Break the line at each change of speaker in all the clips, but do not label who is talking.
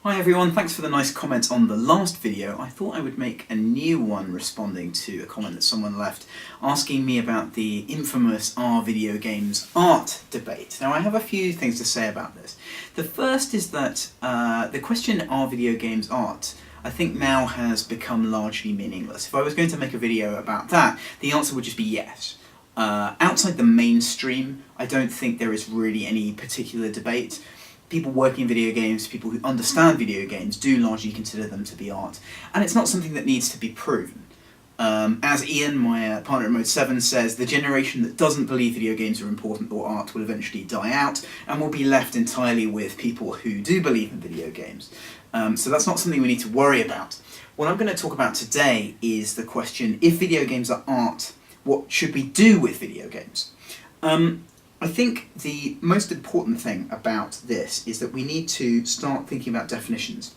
Hi everyone, thanks for the nice comments on the last video. I thought I would make a new one responding to a comment that someone left asking me about the infamous are video games art debate. Now I have a few things to say about this. The first is that the question are video games art I think now has become largely meaningless. If I was going to make a video about that, the answer would just be yes. Outside the mainstream, I don't think there is really any particular debate. People working in video games, people who understand video games, do largely consider them to be art. And it's not something that needs to be proven. As Ian, my partner at Mode 7, says, the generation that doesn't believe video games are important or art will eventually die out, and will be left entirely with people who do believe in video games. So that's not something we need to worry about. What I'm going to talk about today is the question, if video games are art, what should we do with video games? I think the most important thing about this is that we need to start thinking about definitions.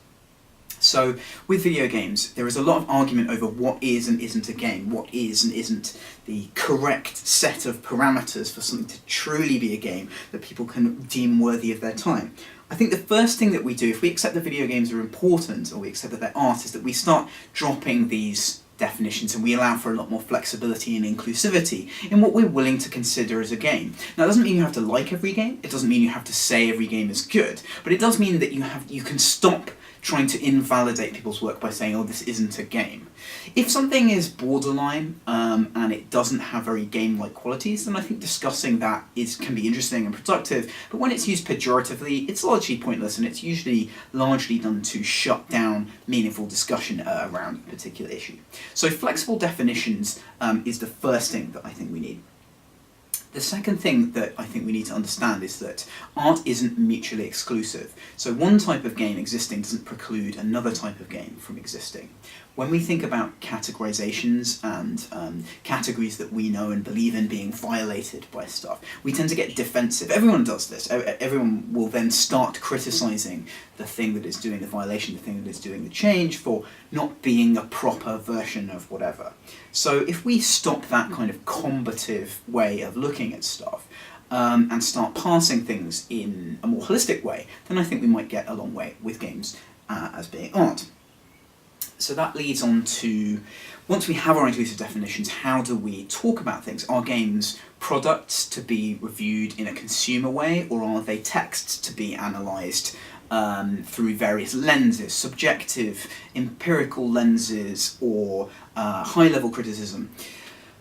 So with video games, there is a lot of argument over what is and isn't a game, what is and isn't the correct set of parameters for something to truly be a game that people can deem worthy of their time. I think the first thing that we do, if we accept that video games are important, or we accept that they're art, is that we start dropping these definitions and we allow for a lot more flexibility and inclusivity in what we're willing to consider as a game. Now, it doesn't mean you have to like every game, it doesn't mean you have to say every game is good, but it does mean that you can stop trying to invalidate people's work by saying, oh, this isn't a game. If something is borderline and it doesn't have very game-like qualities, then I think discussing that can be interesting and productive, but when it's used pejoratively, it's largely pointless, and it's usually largely done to shut down meaningful discussion around a particular issue. So flexible definitions is the first thing that I think we need. The second thing that I think we need to understand is that art isn't mutually exclusive. So one type of game existing doesn't preclude another type of game from existing. When we think about categorizations and categories that we know and believe in being violated by stuff, we tend to get defensive. Everyone does this. Everyone will then start criticizing the thing that is doing the violation, the thing that is doing the change, for not being a proper version of whatever. So if we stop that kind of combative way of looking at stuff, and start parsing things in a more holistic way, then I think we might get a long way with games as being art. So that leads on to, once we have our inclusive definitions, how do we talk about things? Are games products to be reviewed in a consumer way, or are they texts to be analysed through various lenses, subjective, empirical lenses, or high-level criticism?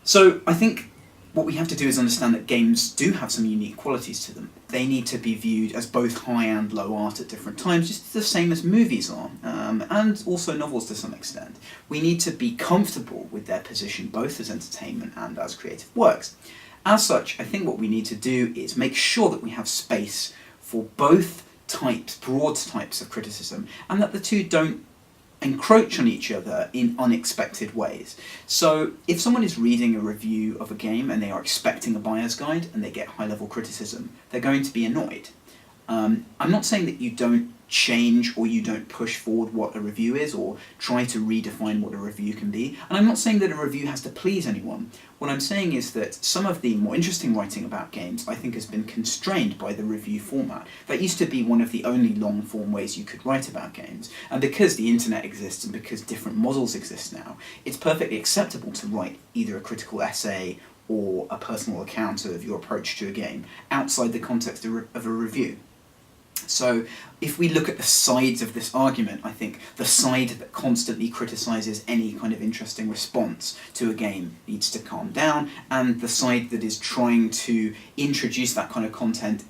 So I think what we have to do is understand that games do have some unique qualities to them. They need to be viewed as both high and low art at different times, just the same as movies are, and also novels to some extent. We need to be comfortable with their position both as entertainment and as creative works. As such, I think what we need to do is make sure that we have space for both types, broad types of criticism, and that the two don't encroach on each other in unexpected ways. So if someone is reading a review of a game and they are expecting a buyer's guide and they get high-level criticism, they're going to be annoyed. I'm not saying that you don't change or you don't push forward what a review is or try to redefine what a review can be, and I'm not saying that a review has to please anyone. What I'm saying is that some of the more interesting writing about games I think has been constrained by the review format. That used to be one of the only long-form ways you could write about games, and because the internet exists and because different models exist now, it's perfectly acceptable to write either a critical essay or a personal account of your approach to a game outside the context of a review. So if we look at the sides of this argument, I think the side that constantly criticises any kind of interesting response to a game needs to calm down, and the side that is trying to introduce that kind of content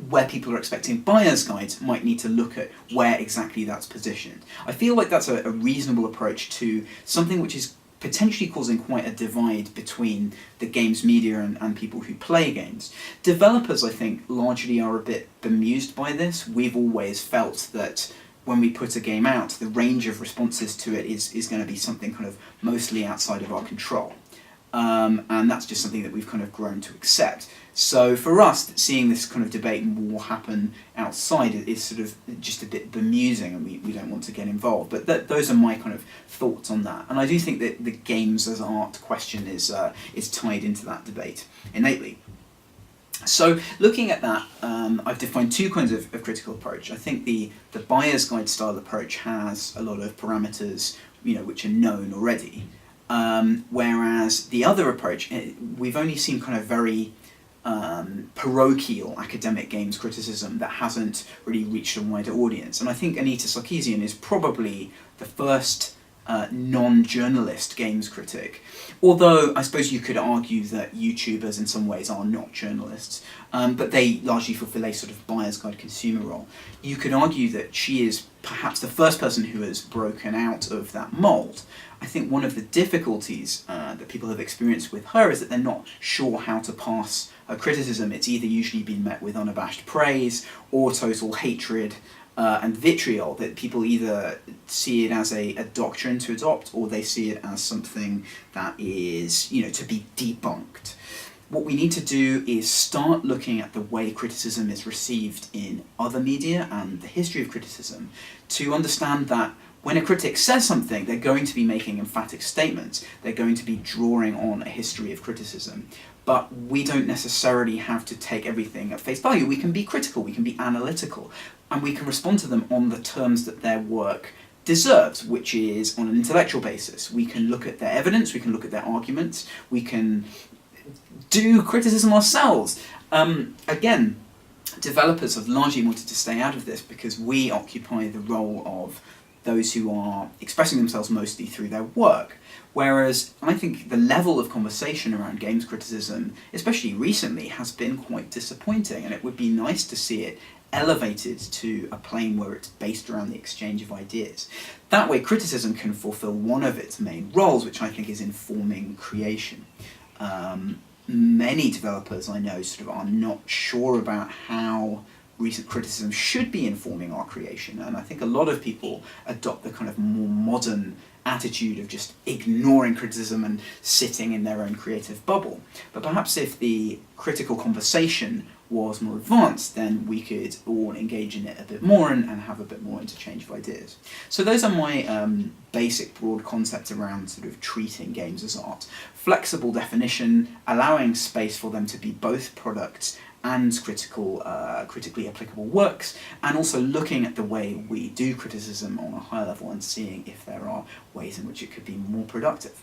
where people are expecting buyer's guides might need to look at where exactly that's positioned. I feel like that's a reasonable approach to something which is potentially causing quite a divide between the games media and people who play games. Developers, I think, largely are a bit bemused by this. We've always felt that when we put a game out, the range of responses to it is going to be something kind of mostly outside of our control. And that's just something that we've kind of grown to accept. So for us, seeing this kind of debate and war happen outside is sort of just a bit bemusing, and we don't want to get involved. But those are my kind of thoughts on that. And I do think that the games as art question is tied into that debate innately. So looking at that, I've defined two kinds of critical approach. I think the buyer's guide style approach has a lot of parameters, which are known already. Whereas the other approach, we've only seen kind of very parochial academic games criticism that hasn't really reached a wider audience. And I think Anita Sarkeesian is probably the first non-journalist games critic, although I suppose you could argue that YouTubers in some ways are not journalists, but they largely fulfill a sort of buyer's guide consumer role. You could argue that she is perhaps the first person who has broken out of that mould. I think one of the difficulties that people have experienced with her is that they're not sure how to pass her criticism. It's either usually been met with unabashed praise or total hatred and vitriol, that people either see it as a doctrine to adopt, or they see it as something that is, to be debunked. What we need to do is start looking at the way criticism is received in other media and the history of criticism to understand that when a critic says something, they're going to be making emphatic statements, they're going to be drawing on a history of criticism. But we don't necessarily have to take everything at face value. We can be critical, we can be analytical, and we can respond to them on the terms that their work deserves, which is on an intellectual basis. We can look at their evidence, we can look at their arguments, we can do criticism ourselves. Again, developers have largely wanted to stay out of this because we occupy the role of those who are expressing themselves mostly through their work. Whereas I think the level of conversation around games criticism, especially recently, has been quite disappointing, and it would be nice to see it elevated to a plane where it's based around the exchange of ideas. That way criticism can fulfill one of its main roles, which I think is informing creation. Many developers I know sort of are not sure about how recent criticism should be informing our creation, and I think a lot of people adopt the kind of more modern attitude of just ignoring criticism and sitting in their own creative bubble. But perhaps if the critical conversation was more advanced, then we could all engage in it a bit more and have a bit more interchange of ideas. So those are my basic broad concepts around sort of treating games as art. Flexible definition, allowing space for them to be both products and critically applicable works, and also looking at the way we do criticism on a higher level and seeing if there are ways in which it could be more productive.